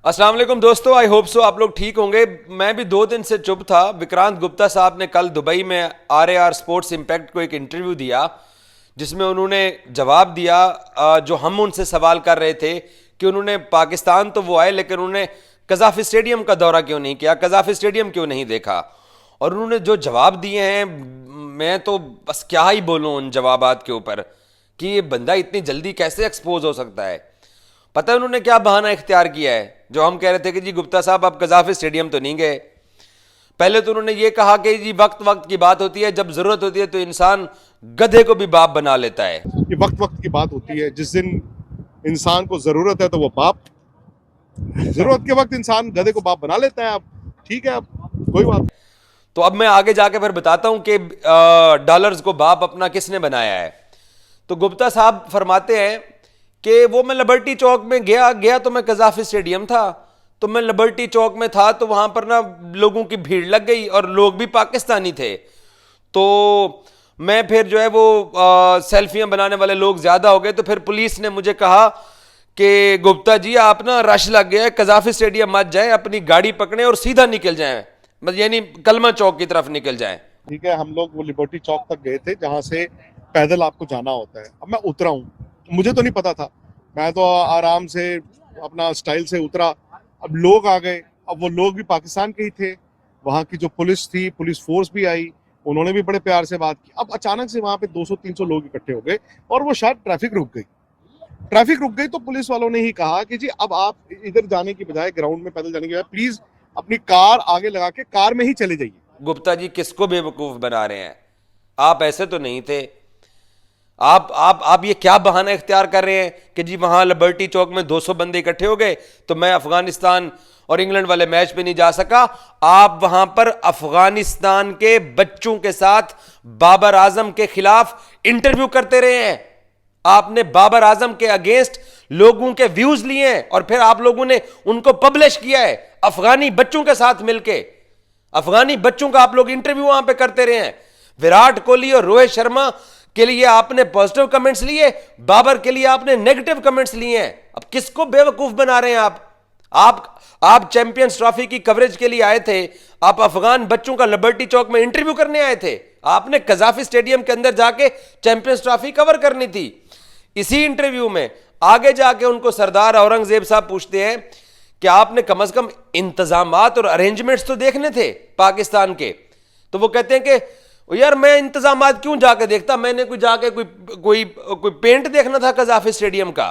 अस्सलाम वालेकुम दोस्तों, आई होप सो आप लोग ठीक होंगे। मैं भी 2 दिन से चुप था। विक्रांत गुप्ता साहब ने कल दुबई में RAR स्पोर्ट्स इम्पैक्ट को एक इंटरव्यू दिया जिसमें उन्होंने जवाब दिया जो हम उनसे सवाल कर रहे थे कि उन्होंने पाकिस्तान तो वो आए लेकिन उन्होंने कज़ाफ़ी स्टेडियम का दौरा क्यों नहीं किया, कज़ाफ़ी स्टेडियम क्यों नहीं देखा। और उन्होंने जो जवाब दिए हैं, मैं तो बस क्या ही बोलूँ उन जवाबात के ऊपर कि ये बंदा इतनी जल्दी कैसे एक्सपोज हो सकता है। पता है उन्होंने क्या बहाना इख्तियार किया है? जो हम कह रहे थे कि जी गुप्ता साहब आप कज़ाफ़ी स्टेडियम तो नहीं गए। पहले तो उन्होंने ये कहा कि जी वक्त वक्त की बात होती है, जब जरूरत होती है तो इंसान गधे को भी बाप बना लेता है। ये वक्त वक्त की बात होती है। जिस दिन इंसान को जरूरत है तो वो बाप, जरूरत के वक्त इंसान गधे को बाप बना लेता है। अब ठीक है, अब कोई बात। तो अब मैं आगे जाके फिर बताता हूं कि डॉलर्स को बाप अपना किसने बनाया है। तो गुप्ता साहब फरमाते हैं कि वो मैं लिबर्टी चौक में गया तो मैं कज़ाफ़ी स्टेडियम था, तो मैं लिबर्टी चौक में था तो वहां पर ना लोगों की भीड़ लग गई और लोग भी पाकिस्तानी थे। तो मैं फिर जो है वो सेल्फियां बनाने वाले लोग ज्यादा हो गए, तो फिर पुलिस ने मुझे कहा कि गुप्ता जी आप ना रश लग गया है, कज़ाफ़ी स्टेडियम मत जाएं, अपनी गाड़ी पकड़ें और सीधा निकल जाएं, मतलब यानी कलमा चौक की तरफ निकल जाएं। ठीक है, हम लोग वो लिबर्टी चौक तक गए थे जहां से पैदल आपको जाना होता है। अब मैं उतरा हूँ, मुझे तो नहीं पता था, मैं तो आराम से अपना स्टाइल से उतरा। अब लोग आ गए, अब वो लोग भी पाकिस्तान के ही थे। वहाँ की जो पुलिस थी, पुलिस फोर्स भी आई, उन्होंने भी बड़े प्यार से बात की। अब अचानक से वहाँ पे 200-300 लोग इकट्ठे हो गए और वो शायद ट्रैफिक रुक गई तो पुलिस वालों ने ही कहा कि जी अब आप इधर जाने की बजाय, ग्राउंड में पैदल जाने की बजाय, प्लीज अपनी कार आगे लगा के कार में ही चले जाइए। गुप्ता जी किसको बेवकूफ बना रहे हैं? आप ऐसे तो नहीं थे। आप ये क्या बहाना इख्तियार कर रहे हैं कि जी वहां लिबर्टी चौक में 200 बंदे इकट्ठे हो गए तो मैं अफगानिस्तान और इंग्लैंड वाले मैच पे नहीं जा सका। आप वहां पर अफगानिस्तान के बच्चों के साथ बाबर आजम के खिलाफ इंटरव्यू करते रहे हैं। आपने बाबर आजम के अगेंस्ट लोगों के व्यूज लिए हैं और फिर आप लोगों ने उनको पब्लिश किया है अफगानी बच्चों के साथ मिलके। अफगानी बच्चों का आप लोग इंटरव्यू वहां पे करते रहे हैं। विराट कोहली और रोहित शर्मा के लिए आपने पॉजिटिव कमेंट्स लिए, बाबर के लिए आपने नेगेटिव कमेंट्स लिए हैं। अब किसको बेवकूफ बना रहे हैं आप चैंपियंस ट्रॉफी की कवरेज के लिए आए थे, आप अफगान बच्चों का लिबर्टी चौक में इंटरव्यू करने आए थे। आपने कज़ाफ़ी स्टेडियम के अंदर जाके चैंपियंस ट्रॉफी कवर करनी थी। इसी इंटरव्यू में आगे जाके उनको सरदार औरंगजेब साहब पूछते हैं कि आपने कम से कम इंतजामात और अरेंजमेंट्स तो देखने थे पाकिस्तान के। तो वो कहते हैं कि यार मैं इंतजामात क्यों जाके देखता, मैंने कोई जाके कोई पेंट देखना था कज़ाफ़ी स्टेडियम का।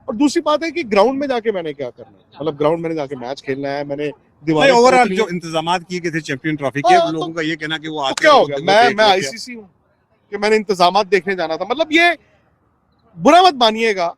और दूसरी बात है कि ग्राउंड में जाके मैंने क्या करना है, मतलब ग्राउंड में जाके मैच खेलना है। मैंने भाई ओवरऑल जो इंतजाम किए गए थे चैंपियन ट्रॉफी के, लोगों का ये कहना कि वो आते क्या हो गया, मैं ICC हूँ कि मैंने इंतजाम देखने जाना था। मतलब ये बुरा मत मानिएगा,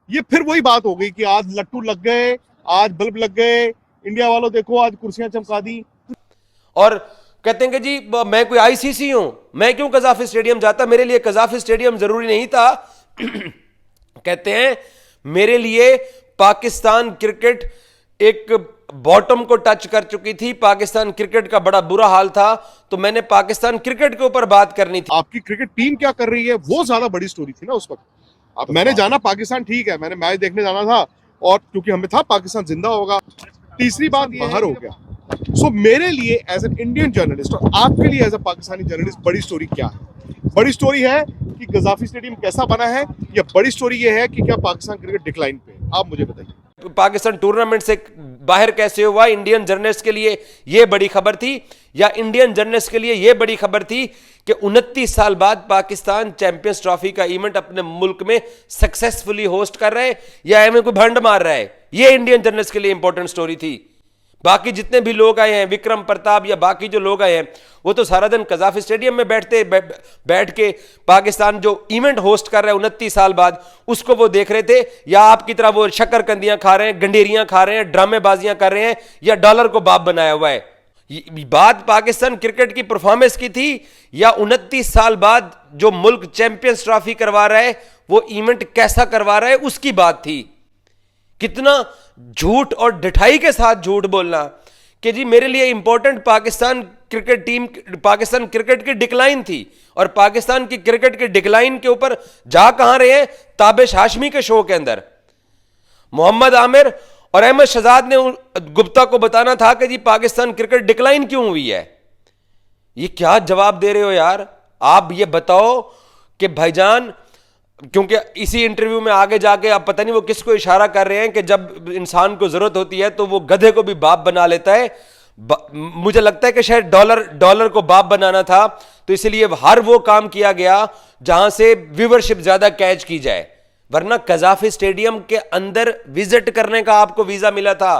ये फिर वही बात हो गई कि आज लट्टू लग गए, आज बल्ब लग गए, इंडिया वालों देखो आज कुर्सियां चमका दी। और कहते हैं कि जी मैं कोई ICC हूं, मैं क्यों कज़ाफ़ी स्टेडियम जाता, मेरे लिए कज़ाफ़ी स्टेडियम जरूरी नहीं था। कहते हैं मेरे लिए पाकिस्तान क्रिकेट एक बॉटम को टच कर चुकी थी, पाकिस्तान क्रिकेट का बड़ा बुरा हाल था, तो मैंने पाकिस्तान क्रिकेट के ऊपर बात करनी थी। आपकी क्रिकेट टीम क्या कर रही है वो ज्यादा बड़ी स्टोरी थी ना उस वक्त। मैंने जाना पाकिस्तान, ठीक है, मैंने मैच देखने जाना था और क्योंकि हमें था पाकिस्तान जिंदा होगा। तीसरी बात बाहर हो गया। सो मेरे लिए एज एन इंडियन जर्नलिस्ट और आपके लिए एज ए पाकिस्तानी जर्नलिस्ट बड़ी स्टोरी क्या है? बड़ी स्टोरी है कि कज़ाफ़ी स्टेडियम कैसा बना है, या बड़ी स्टोरी ये है कि क्या पाकिस्तान क्रिकेट डिक्लाइन पे? आप मुझे बताइए। पाकिस्तान टूर्नामेंट से बाहर कैसे हुआ, इंडियन जर्नलिस्ट के लिए यह बड़ी खबर थी, या इंडियन जर्नलिस्ट के लिए यह बड़ी खबर थी कि 29 साल बाद पाकिस्तान चैंपियंस ट्रॉफी का इवेंट अपने मुल्क में सक्सेसफुली होस्ट कर रहे हैं या एम कोई भंड मार रहा है। यह इंडियन जर्नलिस्ट के लिए इंपॉर्टेंट स्टोरी थी। बाकी जितने भी लोग आए हैं, विक्रम प्रताप या बाकी जो लोग आए हैं, वो तो सारा दिन कज़ाफ़ी स्टेडियम में बैठ के पाकिस्तान जो इवेंट होस्ट कर रहा है 29 साल बाद, उसको वो देख रहे थे, या आपकी तरह वो शक्करकंदियां खा रहे हैं, गंडेरियां खा रहे हैं, ड्रामेबाजियां कर रहे हैं, या डॉलर को बाप बनाया हुआ है। बात पाकिस्तान क्रिकेट की परफॉर्मेंस की थी, या 29 साल बाद जो मुल्क चैंपियंस ट्रॉफी करवा रहा है वो इवेंट कैसा करवा रहा है उसकी बात थी। कितना झूठ और ढिठाई के साथ झूठ बोलना कि जी मेरे लिए important Pakistan cricket team, Pakistan cricket की डिक्लाइन थी, और पाकिस्तान की क्रिकेट की डिक्लाइन के ऊपर जा कहां रहे हैं? ताबिश हाशमी के शो के अंदर मोहम्मद आमिर और अहमद शहजाद ने गुप्ता को बताना था कि जी पाकिस्तान क्रिकेट डिक्लाइन क्यों हुई है। ये क्या जवाब दे रहे हो यार? आप ये बताओ कि भाईजान, क्योंकि इसी इंटरव्यू में आगे जाके आप पता नहीं वो किसको इशारा कर रहे हैं कि जब इंसान को जरूरत होती है तो वो गधे को भी बाप बना लेता है। मुझे लगता है कि शायद डॉलर को बाप बनाना था, तो इसलिए हर वो काम किया गया जहां से व्यूवरशिप ज्यादा कैच की जाए, वरना कजाफी स्टेडियम के अंदर विजिट करने का आपको वीजा मिला था,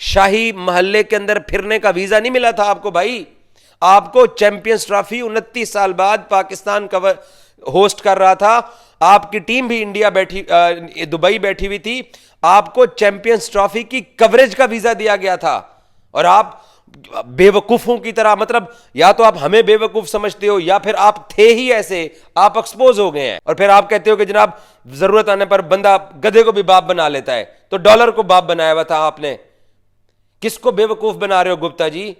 शाही महल्ले के अंदर फिरने का वीजा नहीं मिला था आपको भाई। आपको चैंपियंस ट्रॉफी 29 साल बाद पाकिस्तान कवर होस्ट कर रहा था, आपकी टीम भी इंडिया दुबई बैठी हुई थी, आपको चैंपियंस ट्रॉफी की कवरेज का वीजा दिया गया था, और आप बेवकूफों की तरह, मतलब या तो आप हमें बेवकूफ समझते हो या फिर आप थे ही ऐसे, आप एक्सपोज हो गए हैं, और फिर आप कहते हो कि जनाब जरूरत आने पर बंदा गधे को भी बाप बना लेता है। तो डॉलर को बाप बनाया हुआ था आपने। किसको बेवकूफ बना रहे हो गुप्ता जी?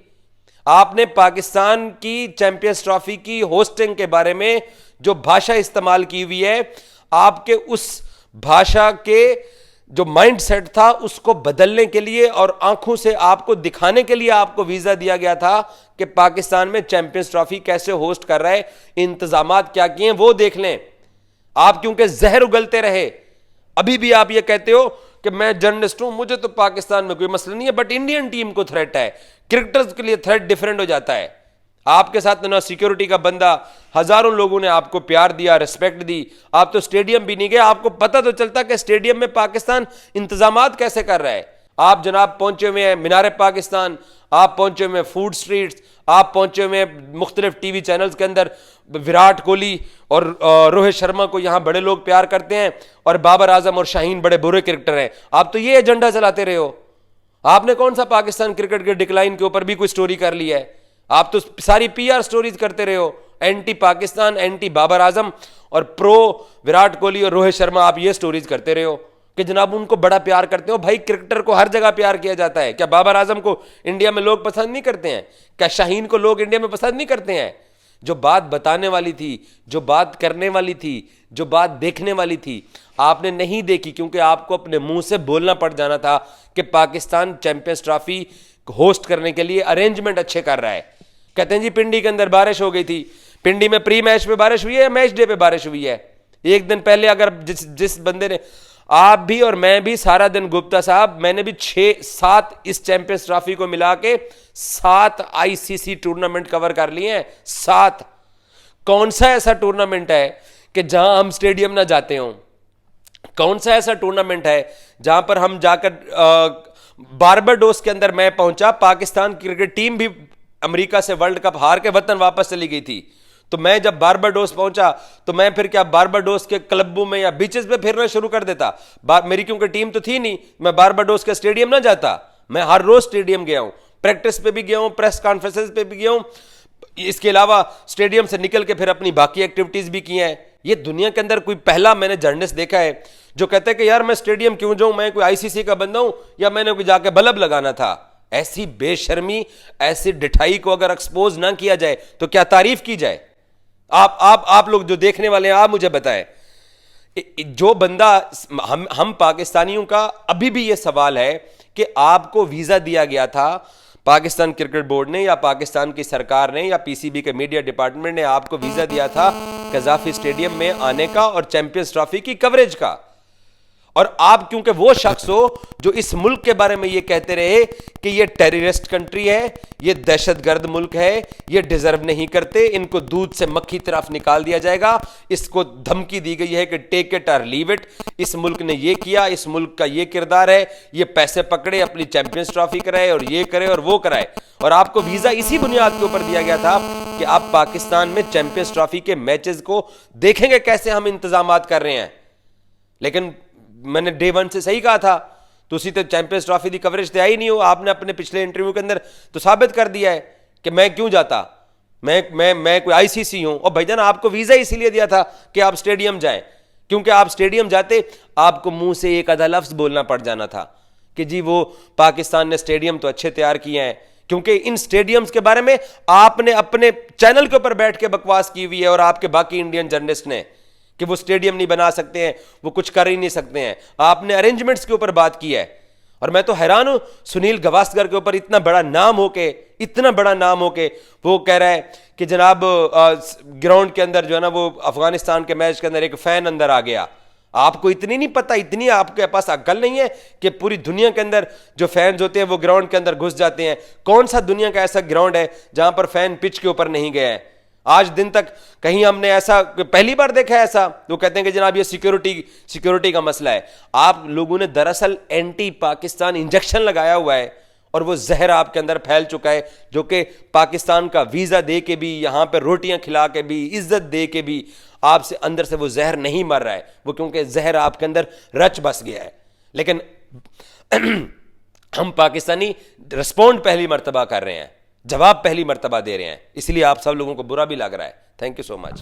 आपने पाकिस्तान की चैंपियंस ट्रॉफी की होस्टिंग के बारे में जो भाषा इस्तेमाल की हुई है, आपके उस भाषा के जो माइंड सेट था उसको बदलने के लिए और आंखों से आपको दिखाने के लिए आपको वीजा दिया गया था कि पाकिस्तान में चैंपियंस ट्रॉफी कैसे होस्ट कर रहा है, इंतजामात क्या किए वो देख लें। आप क्योंकि जहर उगलते रहे, अभी भी आप ये कहते हो कि मैं जर्नलिस्ट हूं, मुझे तो पाकिस्तान में कोई मसला नहीं है, बट इंडियन टीम को थ्रेट है, क्रिकेटर्स के लिए थ्रेट डिफरेंट हो जाता है। आपके साथ ना सिक्योरिटी का बंदा, हजारों लोगों ने आपको प्यार दिया, रिस्पेक्ट दी, आप तो स्टेडियम भी नहीं गए, आपको पता तो चलता कि स्टेडियम में पाकिस्तान इंतजामात कैसे कर रहा है। आप जनाब पहुंचे हुए हैं मीनार पाकिस्तान, आप पहुंचे हुए फूड स्ट्रीट्स, आप पहुंचे हुए मुख्तलिफ टीवी चैनल्स के अंदर विराट कोहली और रोहित शर्मा को यहां बड़े लोग प्यार करते हैं, और बाबर आजम और शाहीन बड़े बुरे क्रिकेटर हैं। आप तो ये एजेंडा चलाते रहे हो। आपने कौन सा पाकिस्तान क्रिकेट के डिक्लाइन के ऊपर भी कोई स्टोरी कर ली है? आप तो सारी पीआर स्टोरीज करते रहे हो, एंटी पाकिस्तान, एंटी बाबर आजम और प्रो विराट कोहली और रोहित शर्मा। आप ये स्टोरीज करते रहे हो कि जनाब उनको बड़ा प्यार करते हो। भाई क्रिकेटर को हर जगह प्यार किया जाता है। क्या बाबर आजम को इंडिया में लोग पसंद नहीं करते हैं? क्या शाहीन को लोग इंडिया में पसंद नहीं करते हैं? जो बात बताने वाली थी, जो बात करने वाली थी, जो बात देखने वाली थी, आपने नहीं देखी, क्योंकि आपको अपने मुंह से बोलना पड़ जाना था कि पाकिस्तान चैंपियंस ट्रॉफी होस्ट करने के लिए अरेंजमेंट अच्छे कर रहा है। कहते हैं जी पिंडी के अंदर बारिश हो गई थी। पिंडी में प्री मैच पे बारिश हुई है या मैच डे पे बारिश हुई है? एक दिन पहले अगर जिस बंदे ने, आप भी और मैं भी सारा दिन, गुप्ता साहब मैंने भी 6-7 इस चैंपियंस ट्रॉफी को मिला के 7 आईसीसी टूर्नामेंट कवर कर लिए हैं। 7। कौन सा ऐसा टूर्नामेंट है कि जहां हम स्टेडियम ना जाते हों? कौन सा ऐसा टूर्नामेंट है जहां पर हम जाकर बारबाडोस के अंदर मैं पहुंचा, पाकिस्तान क्रिकेट टीम भी अमेरिका से वर्ल्ड कप हार के वतन वापस चली गई थी, तो मैं जब बारबाडोस पहुंचा तो मैं फिर क्या बारबाडोस के क्लबों में या बीचेस पे फिरना शुरू कर देता? मेरी क्योंकि टीम तो थी नहीं, मैं बारबाडोस के स्टेडियम ना जाता। मैं हर रोज स्टेडियम गया हूं, प्रैक्टिस पे भी गया हूं, प्रेस कॉन्फ्रेंसेस पे भी गया हूं, इसके अलावा स्टेडियम से निकल के फिर अपनी बाकी एक्टिविटीज भी की हैं। ये दुनिया के अंदर कोई पहला मैंने जर्नलिस्ट देखा है जो कहता है कि यार मैं स्टेडियम क्यों जाऊं, मैं कोई आईसीसी का बंदा हूं या मैंने कोई जाके बल्ब लगाना था। ऐसी बेशर्मी, ऐसी डिठाई को अगर एक्सपोज ना किया जाए तो क्या तारीफ की जाए? आप लोग जो देखने वाले हैं, आप मुझे बताएं, जो बंदा, हम पाकिस्तानियों का अभी भी यह सवाल है कि आपको वीजा दिया गया था, पाकिस्तान क्रिकेट बोर्ड ने या पाकिस्तान की सरकार ने या पीसीबी के मीडिया डिपार्टमेंट ने आपको वीजा दिया था कजाफी स्टेडियम में आने का और चैंपियंस ट्रॉफी की कवरेज का, और आप क्योंकि वो शख्स हो जो इस मुल्क के बारे में ये कहते रहे कि ये टेररिस्ट कंट्री है, ये दहशतगर्द मुल्क है, ये डिजर्व नहीं करते, इनको दूध से मक्खी तरफ निकाल दिया जाएगा, इसको धमकी दी गई है कि टेक इट और लीव इट, इस मुल्क ने ये किया, इस मुल्क का ये किरदार है, ये पैसे पकड़े अपनी चैंपियंस ट्रॉफी कराए और ये करे और वो कराए, और आपको वीजा इसी बुनियाद के ऊपर दिया गया था कि आप पाकिस्तान में चैंपियंस ट्रॉफी के मैचेस को देखेंगे कैसे हम इंतजामात कर रहे हैं। लेकिन मैंने डे 1 से सही कहा था, तुसी तो चैंपियंस ट्रॉफी की कवरेज तो आई नहीं हो। आपने अपने पिछले इंटरव्यू के अंदर तो साबित कर दिया है कि मैं क्यों जाता, मैं कोई आईसीसी हूं। और भाईजान आपको वीजा इसीलिए दिया था कि आप स्टेडियम जाएं, क्योंकि आप स्टेडियम जाते आपको मुंह से एक आधा लफ्ज बोलना पड़ जाना था कि जी वो पाकिस्तान ने स्टेडियम तो अच्छे तैयार किए हैं, क्योंकि इन स्टेडियम्स के बारे में आपने अपने चैनल के ऊपर बैठ के बकवास की हुई है और आपके बाकी इंडियन जर्नलिस्ट ने कि वो स्टेडियम नहीं बना सकते हैं, वो कुछ कर ही नहीं सकते हैं। आपने अरेंजमेंट्स के ऊपर बात की है और मैं तो हैरान हूं, सुनील गावस्कर के ऊपर इतना बड़ा नाम होके वो कह रहा है कि जनाब ग्राउंड के अंदर जो है ना, वो अफगानिस्तान के मैच के अंदर एक फैन अंदर आ गया। आपको इतनी नहीं पता, इतनी आपके पास अक्ल नहीं है कि पूरी दुनिया के अंदर जो फैंस होते हैं वो ग्राउंड के अंदर घुस जाते हैं। कौन सा दुनिया का ऐसा ग्राउंड है जहां पर फैन पिच के ऊपर नहीं गया है? आज दिन तक कहीं हमने ऐसा पहली बार देखा है ऐसा? वो कहते हैं कि जनाब ये सिक्योरिटी का मसला है। आप लोगों ने दरअसल एंटी पाकिस्तान इंजेक्शन लगाया हुआ है और वो जहर आपके अंदर फैल चुका है, जो कि पाकिस्तान का वीजा दे के भी, यहां पर रोटियां खिला के भी, इज्जत दे के भी आपसे अंदर से वो जहर नहीं मर रहा है, वो क्योंकि जहर आपके अंदर रच बस गया है। लेकिन हम पाकिस्तानी रिस्पॉन्ड पहली मर्तबा कर रहे हैं, जवाब पहली मर्तबा दे रहे हैं, इसलिए आप सब लोगों को बुरा भी लग रहा है। Thank you so much.